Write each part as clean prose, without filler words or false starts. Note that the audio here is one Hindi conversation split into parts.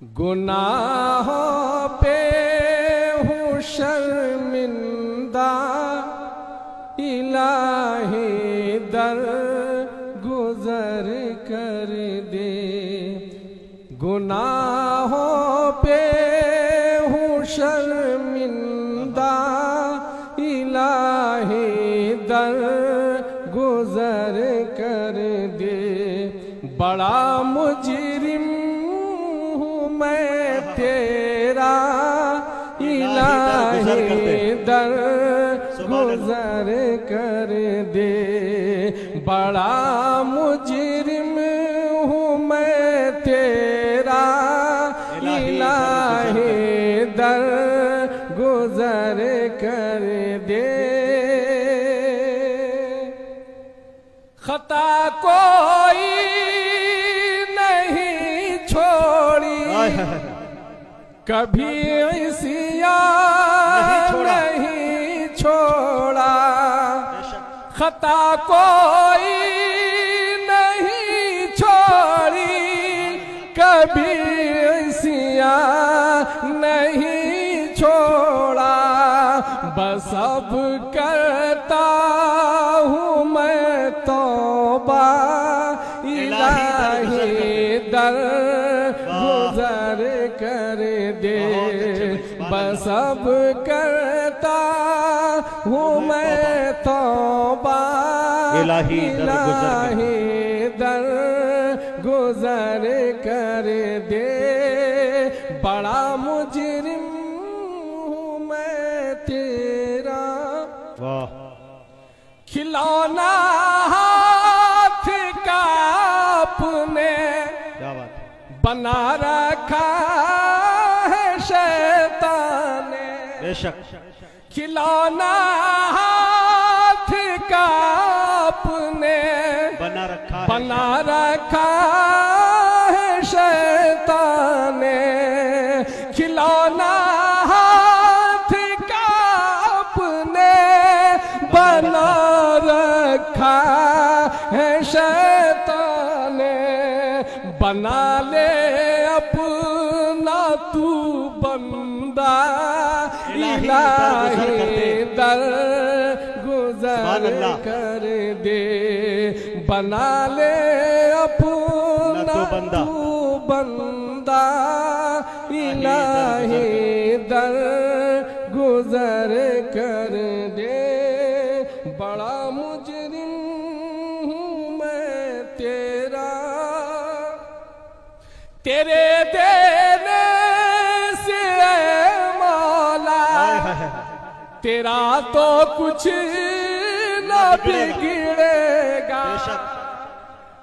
गुनाहों पे हूँ शर्मिंदा, इलाही दर गुजर कर दे। गुनाहों पे हूँ शर्मिंदा, इलाही दर गुजर कर दे। बड़ा मुजरिम हूँ मैं तेरा, इलाही दर गुजर कर दे। बड़ा मुजरिम हूँ मैं तेरा, इलाही दर गुजर कर दे। खता कोई नहीं छोड़ी, कभी ऐसिया नहीं छोड़ा। खता कोई नहीं छोड़ी, कभी ऐसिया नहीं छोड़ा। बस अब करता हूँ मैं तौबा, इलाही दर गुजर कर दे। बस अब करता हूँ मैं तौबा, इलाही दर गुजर कर दे। बड़ा मुजरिम हूँ मैं तेरा, खिलौना हाथ का अपने बना रखा है शैतान ने। बेशक खिलौना हाथ का अपने बना रखा है शैतान ने। खिलौना हाथ का अपने बना रखा है शैतान ने। बना ले अपना तू बंदा, इलाही दर गुजर कर दे। बना ले अपना तू बंदा, इलाही दर गुजर कर दे। बड़ा मुजरिम हूँ मैं तेरा, तेरे देने से मौला तेरा तो कुछ न बिगड़ेगा।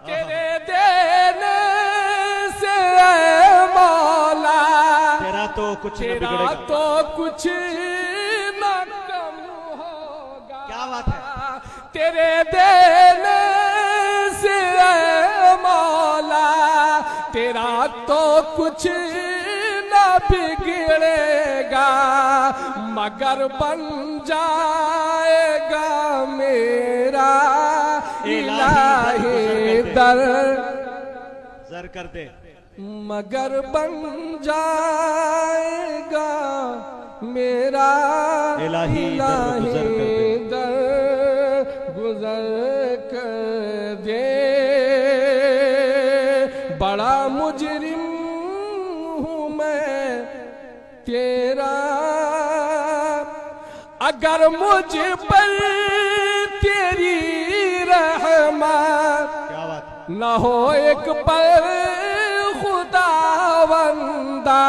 तेरे देने से मौला तेरा तो कुछ न कम होगा। क्या बात है। तेरे देने से मौला तेरा तो कुछ न बिगड़ेगा, मगर बन जाएगा मेरा इलाही दर गुजर कर दे। मगर बन जाएगा मेरा इलाही दर गुजर कर दे। बड़ा मुजरिम हूँ मैं तेरा, अगर मुझ पर तेरी रहमत न हो एक पल खुदावंदा।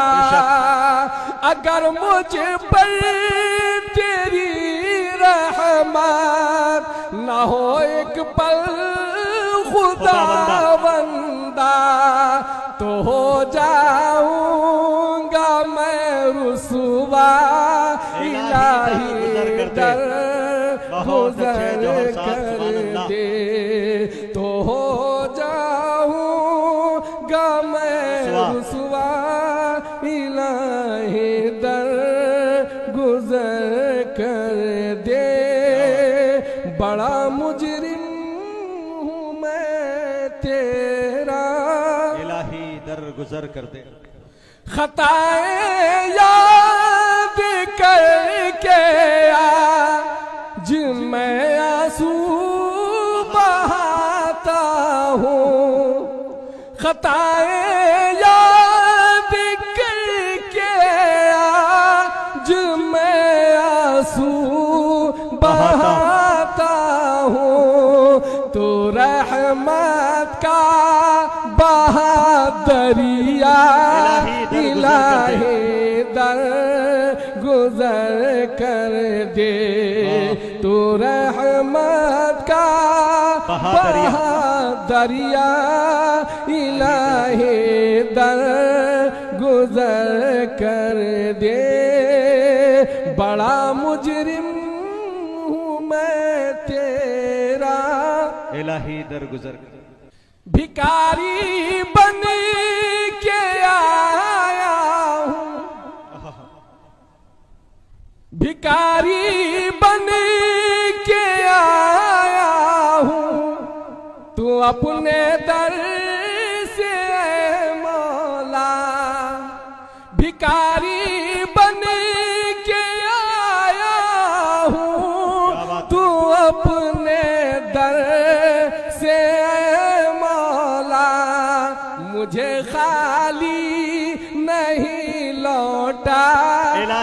अगर मुझ पर तेरी रहमत न हो एक पल खुदावंदा, तो हो जाऊंगा मैं रुसवा, इलाही दर गुजर कर दे। तो हो जाऊंगा मैं रुसवा, इलाही दर गुजर कर दे। बड़ा मुजरिम हूँ मैं तेरा, इलाही दर गुजर कर दे। खताएं याद करके आज मैं आंसू बहाता हूँ। खताएं याद करके आज मैं आंसू बहाता हूँ। तो रहमत का बहादरिया इलाही दर गुजर कर दे। तू रहमत का बहादरिया इलाही दर गुजर कर दे। बड़ा मुजरिम हूँ मैं तेरा इलाही दर गुजर। भिखारी बन के आया हूँ, भिखारी बन के आया हूँ। तू अपने दर से मौला, भिखारी बन के आया हूँ। तू अपने दर से मुझे खाली नहीं लौटा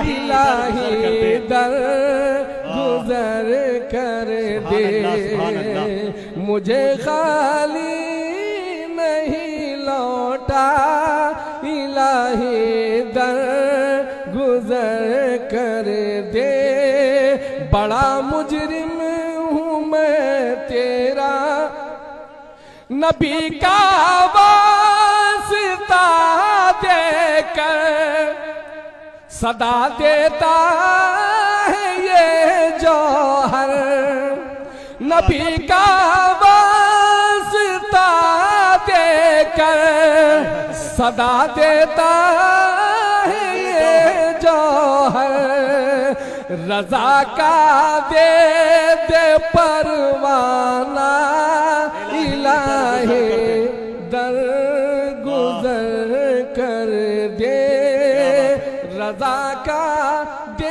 इलाही दर गुजर कर दे। मुझे खाली नहीं लौटा इलाही दर गुजर कर दे। बड़ा मुजरिम हूँ मैं तेरा, नबी का वास्ता देकर सदा देता है ये जौहर। नबी का वास्ता देकर सदा देता है ये जौहर। रजा का दे दे परवाना इलाही दर गुजर कर दे। रजा का दे